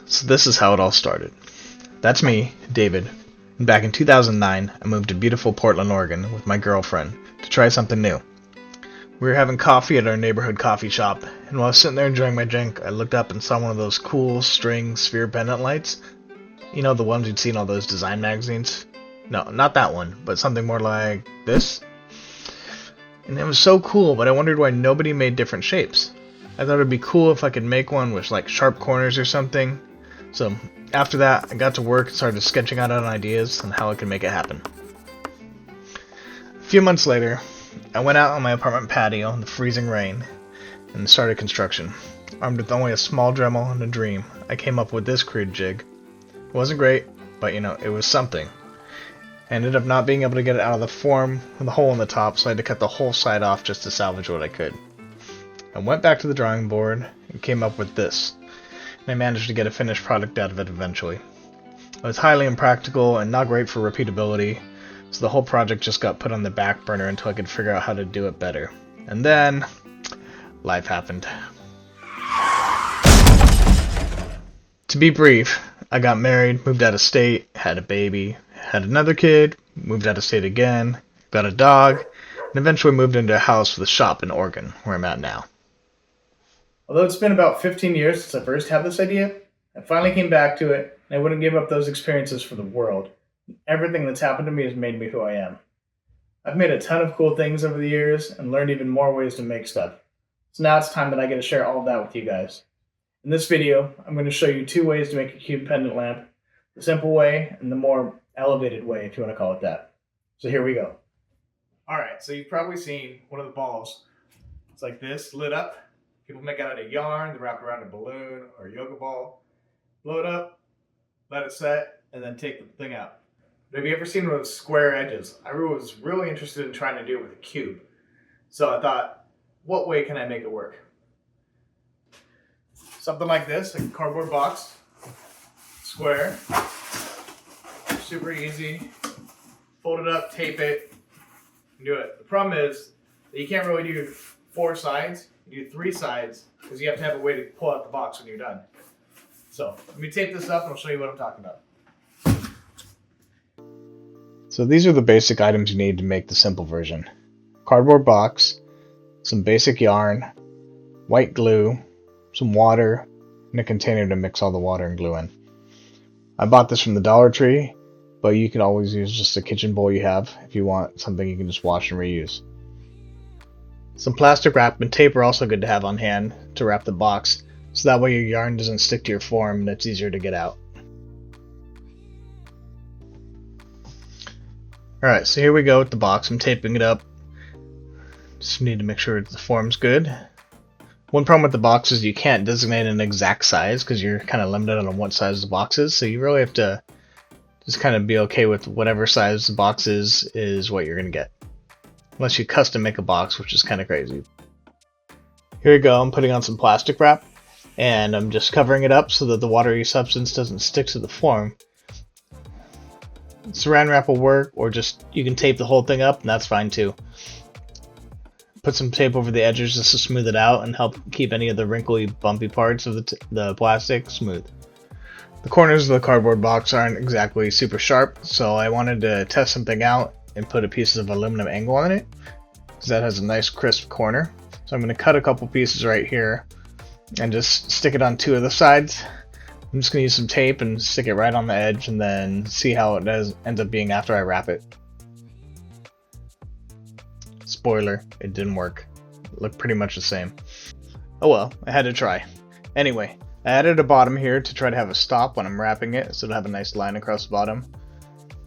So this is how it all started. That's me, David, and back in 2009 I moved to beautiful Portland, Oregon with my girlfriend to try something new. We were having coffee at our neighborhood coffee shop, and while I was sitting there enjoying my drink, I looked up and saw one of those cool string sphere pendant lights. You know, the ones you'd see in all those design magazines? No, not that one, but something more like this. And it was so cool, but I wondered why nobody made different shapes. I thought it'd be cool if I could make one with like sharp corners or something. So after that, I got to work and started sketching out on ideas on how I could make it happen. A few months later, I went out on my apartment patio in the freezing rain and started construction. Armed with only a small Dremel and a dream, I came up with this crude jig. It wasn't great, but you know, it was something. I ended up not being able to get it out of the form with a hole in the top, so I had to cut the whole side off just to salvage what I could. I went back to the drawing board and came up with this, and I managed to get a finished product out of it eventually. It was highly impractical and not great for repeatability, so the whole project just got put on the back burner until I could figure out how to do it better. And then, life happened. To be brief, I got married, moved out of state, had a baby, had another kid, moved out of state again, got a dog, and eventually moved into a house with a shop in Oregon, where I'm at now. Although it's been about 15 years since I first had this idea, I finally came back to it, and I wouldn't give up those experiences for the world. Everything that's happened to me has made me who I am. I've made a ton of cool things over the years and learned even more ways to make stuff. So now it's time that I get to share all of that with you guys. In this video, I'm going to show you 2 ways to make a cube pendant lamp, the simple way and the more elevated way, if you want to call it that. So here we go. Alright, so you've probably seen one of the balls. It's like this, lit up. People make it out of yarn, they wrap it around a balloon or a yoga ball. Blow it up, let it set, and then take the thing out. But have you ever seen one of those square edges? I was really interested in trying to do it with a cube. So I thought, what way can I make it work? Something like this, like a cardboard box, square, super easy. Fold it up, tape it, and do it. The problem is that you can't really do 4 sides. You do 3 sides because you have to have a way to pull out the box when you're done. So let me tape this up and I'll show you what I'm talking about. So these are the basic items you need to make the simple version. Cardboard box, some basic yarn, white glue, some water, and a container to mix all the water and glue in. I bought this from the Dollar Tree, but you can always use just a kitchen bowl you have if you want something you can just wash and reuse. Some plastic wrap and tape are also good to have on hand to wrap the box, so that way your yarn doesn't stick to your form and it's easier to get out. Alright, so here we go with the box. I'm taping it up. Just need to make sure the form's good. One problem with the box is you can't designate an exact size because you're kind of limited on what size the box is, so you really have to just kind of be okay with whatever size the box is what you're going to get. Unless you custom make a box, which is kind of crazy. Here we go, I'm putting on some plastic wrap, and I'm just covering it up so that the watery substance doesn't stick to the form. Saran wrap will work, or just you can tape the whole thing up, and that's fine too. Put some tape over the edges just to smooth it out and help keep any of the wrinkly, bumpy parts of the plastic smooth. The corners of the cardboard box aren't exactly super sharp, so I wanted to test something out and put a piece of aluminum angle on it, because that has a nice crisp corner. So I'm going to cut a couple pieces right here and just stick it on 2 of the sides. I'm just going to use some tape and stick it right on the edge and then see how it ends up being after I wrap it. Spoiler, it didn't work. It looked pretty much the same. Oh well, I had to try. Anyway, I added a bottom here to try to have a stop when I'm wrapping it, so it'll have a nice line across the bottom.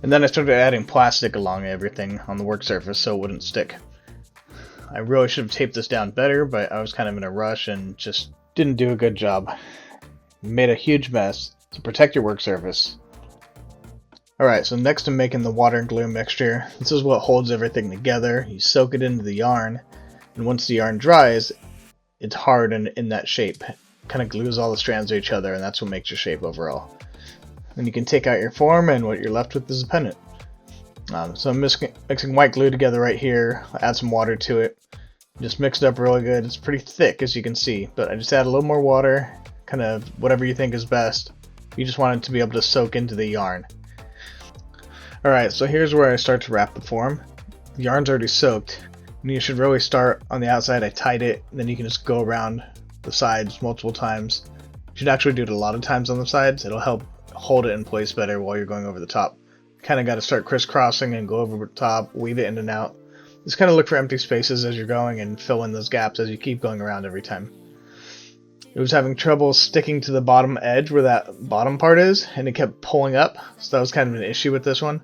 And then I started adding plastic along everything on the work surface so it wouldn't stick. I really should have taped this down better, but I was kind of in a rush and just didn't do a good job. Made a huge mess, so protect your work surface. Alright, so next I'm making the water and glue mixture. This is what holds everything together. You soak it into the yarn, and once the yarn dries, it's hard and in that shape. Kind of glues all the strands to each other, and that's what makes your shape overall. Then you can take out your form, and what you're left with is a pendant. So I'm mixing white glue together right here. I add some water to it. Just mix it up really good. It's pretty thick, as you can see, but I just add a little more water, kind of whatever you think is best. You just want it to be able to soak into the yarn. Alright, so here's where I start to wrap the form. The yarn's already soaked, and you should really start on the outside. I tied it, and then you can just go around the sides multiple times. You should actually do it a lot of times on the sides. It'll help hold it in place better while you're going over the top. Kind of got to start crisscrossing and go over the top, weave it in and out. Just kind of look for empty spaces as you're going and fill in those gaps as you keep going around every time. It was having trouble sticking to the bottom edge where that bottom part is, and it kept pulling up, so that was kind of an issue with this one.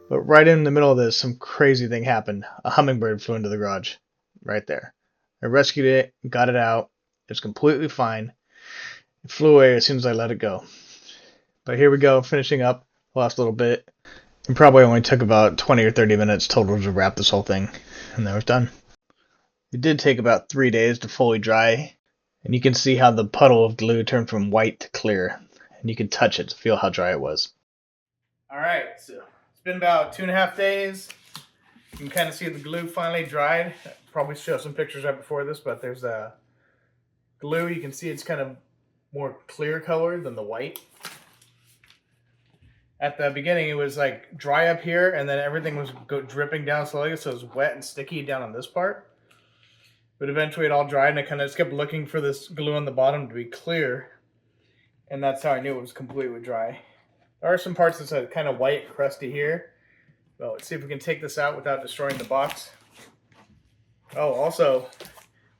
But right in the middle of this, some crazy thing happened. A hummingbird flew into the garage. Right there. I rescued it, got it out. It was completely fine. It flew away as soon as I let it go. But here we go, finishing up the last little bit. It probably only took about 20 or 30 minutes total to wrap this whole thing, and then it was done. It did take about 3 days to fully dry, and you can see how the puddle of glue turned from white to clear, and you can touch it to feel how dry it was. Alright, so it's been about 2.5 days. You can kind of see the glue finally dried. I'll probably show some pictures right before this, but there's a glue. You can see it's kind of more clear colored than the white. At the beginning, it was like dry up here, and then everything was dripping down slowly, so it was wet and sticky down on this part. But eventually it all dried, and I kind of just kept looking for this glue on the bottom to be clear, and that's how I knew it was completely dry. There are some parts that's kind of white, crusty here. Well, let's see if we can take this out without destroying the box. Oh, also,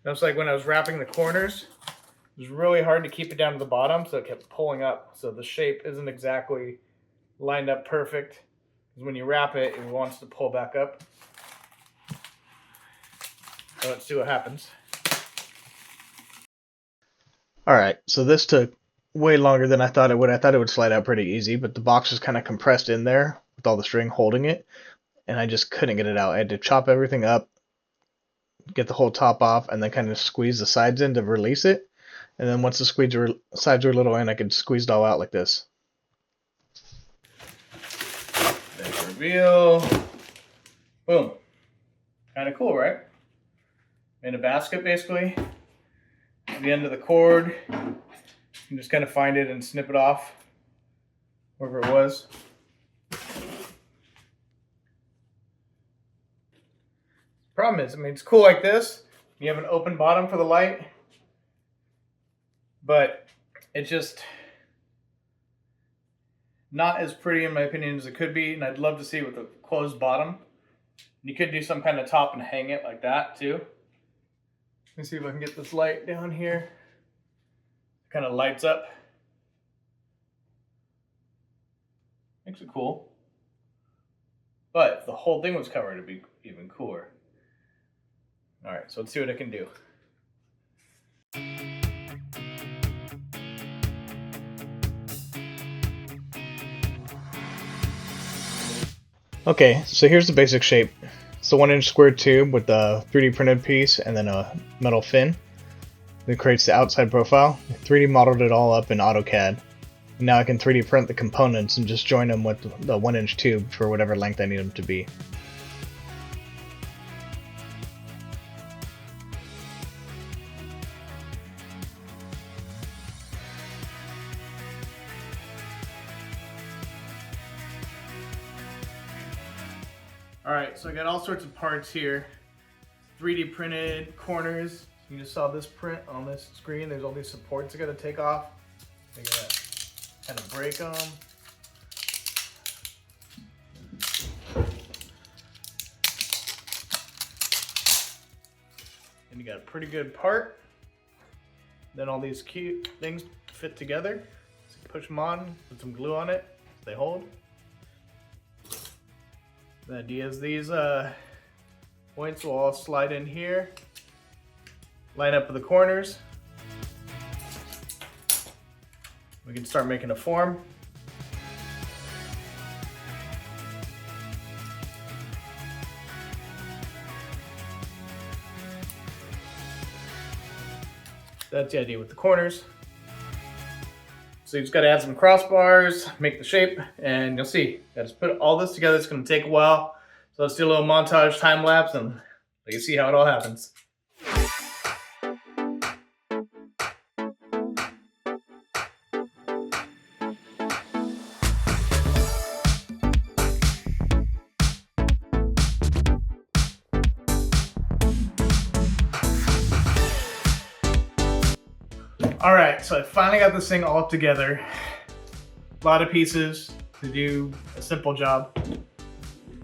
it was like when I was wrapping the corners, it was really hard to keep it down to the bottom, so it kept pulling up. So the shape isn't exactly lined up perfect, because when you wrap it, it wants to pull back up. So let's see what happens. Alright, so this took way longer than I thought it would. I thought it would slide out pretty easy, but the box was kind of compressed in there with all the string holding it, and I just couldn't get it out. I had to chop everything up, get the whole top off, and then kind of squeeze the sides in to release it. And then once the sides were a little in, I could squeeze it all out like this. Big reveal. Boom. Kind of cool, right? Made a basket basically. At the end of the cord, you can just kind of find it and snip it off wherever it was. Problem is, I mean, it's cool like this. You have an open bottom for the light, but it's just not as pretty in my opinion as it could be, and I'd love to see it with a closed bottom. You could do some kind of top and hang it like that too. Let me see if I can get this light down here. It kind of lights up. Makes it cool. But if the whole thing was covered, it'd be even cooler. Alright, so let's see what I can do. Okay, so here's the basic shape. It's the 1-inch square tube with the 3D printed piece and then a metal fin that creates the outside profile. I 3D modeled it all up in AutoCAD. And now I can 3D print the components and just join them with the 1-inch tube for whatever length I need them to be. Alright, so I got all sorts of parts here. 3D printed corners. You just saw this print on this screen. There's all these supports I gotta take off. I gotta kind of break them. And you got a pretty good part. Then all these cute things fit together. So you push them on, put some glue on it, so they hold. The idea is these points will all slide in here, line up with the corners. We can start making a form. That's the idea with the corners. So you just got to add some crossbars, make the shape, and you'll see. Got to put all this together. It's going to take a while. So let's do a little montage time lapse and let you see how it all happens. All right, so I finally got this thing all together. A lot of pieces to do a simple job.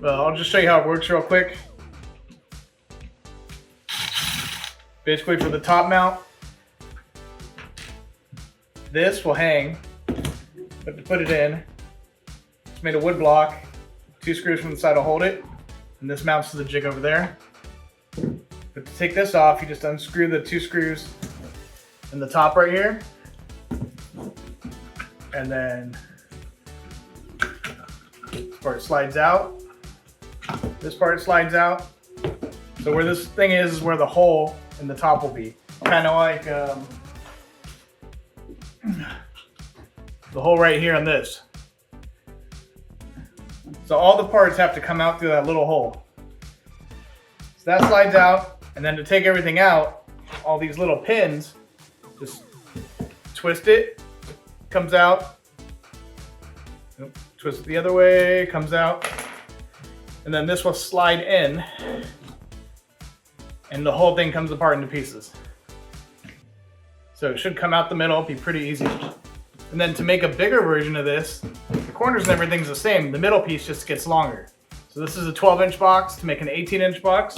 Well, I'll just show you how it works real quick. Basically for the top mount, this will hang, but to put it in, it's made of wood block, 2 screws from the side will hold it, and this mounts to the jig over there. But to take this off, you just unscrew the 2 screws in the top right here, and then this part slides out, this part slides out. So where this thing is where the hole in the top will be. Kind of like the hole right here on this. So all the parts have to come out through that little hole. So that slides out, and then to take everything out, all these little pins, just twist it, comes out, twist it the other way, comes out, and then this will slide in, and the whole thing comes apart into pieces. So it should come out the middle, be pretty easy. And then to make a bigger version of this, the corners and everything's the same, the middle piece just gets longer. So this is a 12-inch box. To make an 18-inch box,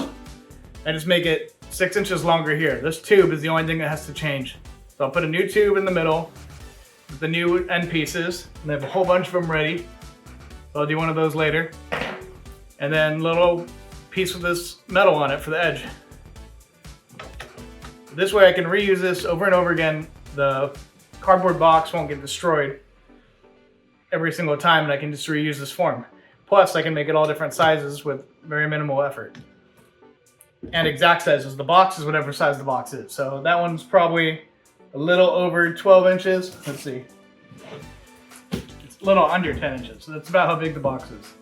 I just make it 6 inches longer here. This tube is the only thing that has to change. So I'll put a new tube in the middle with the new end pieces, and I have a whole bunch of them ready. So I'll do one of those later. And then little piece with this metal on it for the edge. This way I can reuse this over and over again. The cardboard box won't get destroyed every single time, and I can just reuse this form. Plus I can make it all different sizes with very minimal effort. And exact sizes. The box is whatever size the box is. So that one's probably a little over 12 inches. Let's see. It's a little under 10 inches. So that's about how big the box is.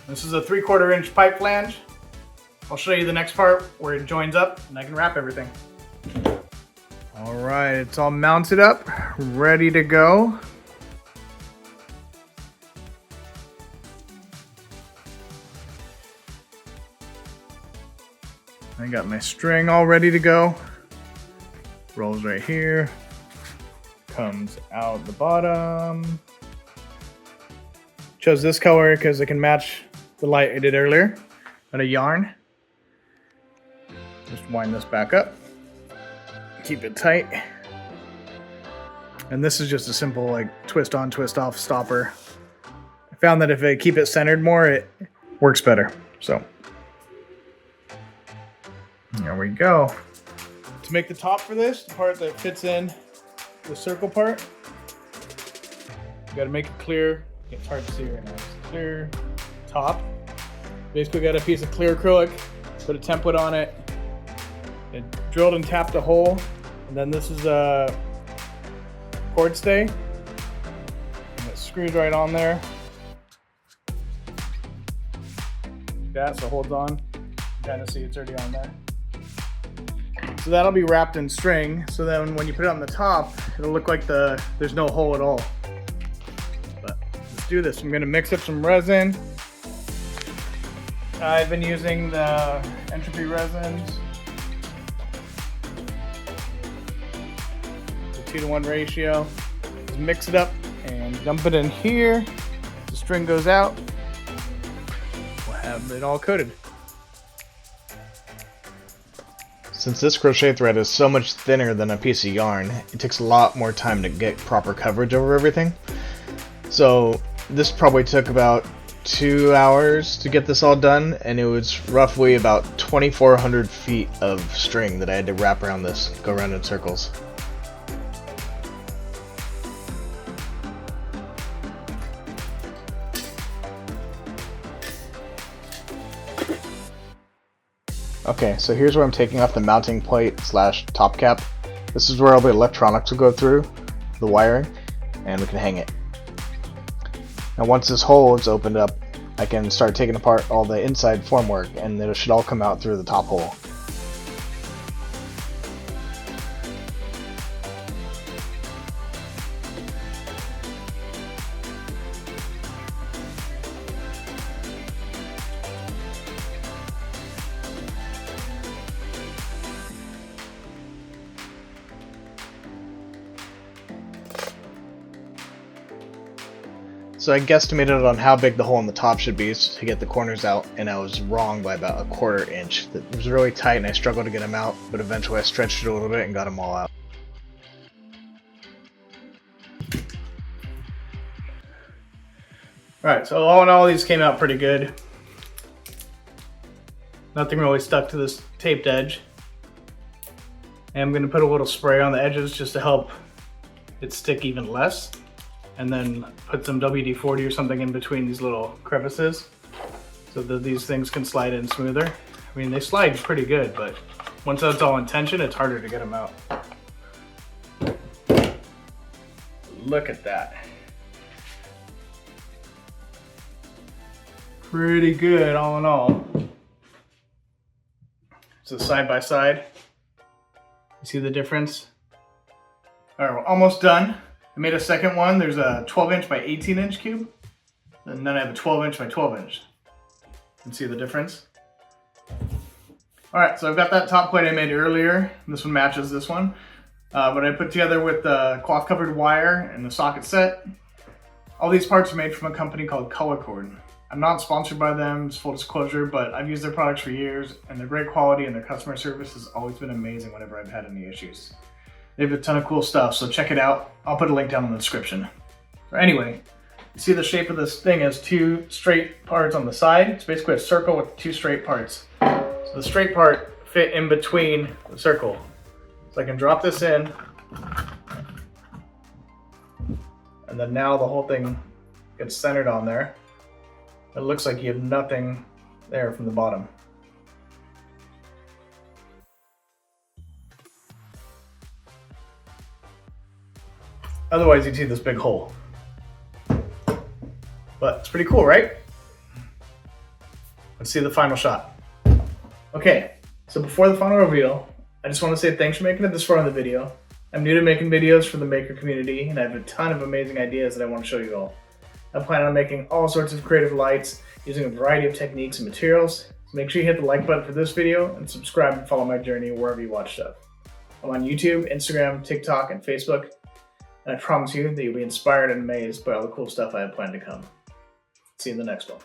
This is a 3/4 inch pipe flange. I'll show you the next part where it joins up and I can wrap everything. All right, it's all mounted up, ready to go. I got my string all ready to go. Rolls right here, comes out the bottom. Chose this color because it can match the light I did earlier on a yarn. Just wind this back up, keep it tight. And this is just a simple like twist on, twist off stopper. I found that if I keep it centered more, it works better. So there we go. To make the top for this, the part that fits in the circle part, you gotta make it clear. It's hard to see right now. It's clear top. Basically got a piece of clear acrylic, put a template on it, and drilled and tapped a hole. And then this is a cord stay. And it screws right on there. Like that, so it holds on. You kind of see it's already on there. So that'll be wrapped in string. So then when you put it on the top, it'll look like there's no hole at all. Do this. I'm going to mix up some resin. I've been using the entropy resins. It's a 2-to-1 ratio. Just mix it up and dump it in here. The string goes out. We'll have it all coated. Since this crochet thread is so much thinner than a piece of yarn, it takes a lot more time to get proper coverage over everything. So this probably took about 2 hours to get this all done, and it was roughly about 2,400 feet of string that I had to wrap around this, go around in circles. Okay, so here's where I'm taking off the mounting plate slash top cap. This is where all the electronics will go through, the wiring, and we can hang it. Now once this hole is opened up, I can start taking apart all the inside formwork, and it should all come out through the top hole. So I guesstimated on how big the hole in the top should be to get the corners out, and I was wrong by about 1/4 inch. It was really tight and I struggled to get them out, but eventually I stretched it a little bit and got them all out. Alright, so all in all, these came out pretty good. Nothing really stuck to this taped edge. And I'm going to put a little spray on the edges just to help it stick even less. And then put some WD-40 or something in between these little crevices so that these things can slide in smoother. I mean, they slide pretty good, but once that's all in tension, it's harder to get them out. Look at that. Pretty good all in all. So side by side, you see the difference? All right, we're almost done. I made a second one. There's a 12-inch by 18-inch cube, and then I have a 12-inch by 12-inch. You can see the difference. All right, so I've got that top plate I made earlier. This one matches this one, but I put together with the cloth-covered wire and the socket set. All these parts are made from a company called Colorcord. I'm not sponsored by them, it's full disclosure, but I've used their products for years, and they're great quality, and their customer service has always been amazing whenever I've had any issues. They have a ton of cool stuff, so check it out. I'll put a link down in the description. So anyway, you see the shape of this thing has two straight parts on the side. It's basically a circle with two straight parts. So the straight part fit in between the circle. So I can drop this in, and then now the whole thing gets centered on there. It looks like you have nothing there from the bottom. Otherwise, you'd see this big hole. But it's pretty cool, right? Let's see the final shot. Okay, so before the final reveal, I just want to say thanks for making it this far in the video. I'm new to making videos for the maker community, and I have a ton of amazing ideas that I want to show you all. I plan on making all sorts of creative lights using a variety of techniques and materials. So make sure you hit the like button for this video and subscribe and follow my journey wherever you watch stuff. I'm on YouTube, Instagram, TikTok, and Facebook. And I promise you that you'll be inspired and amazed by all the cool stuff I have planned to come. See you in the next one.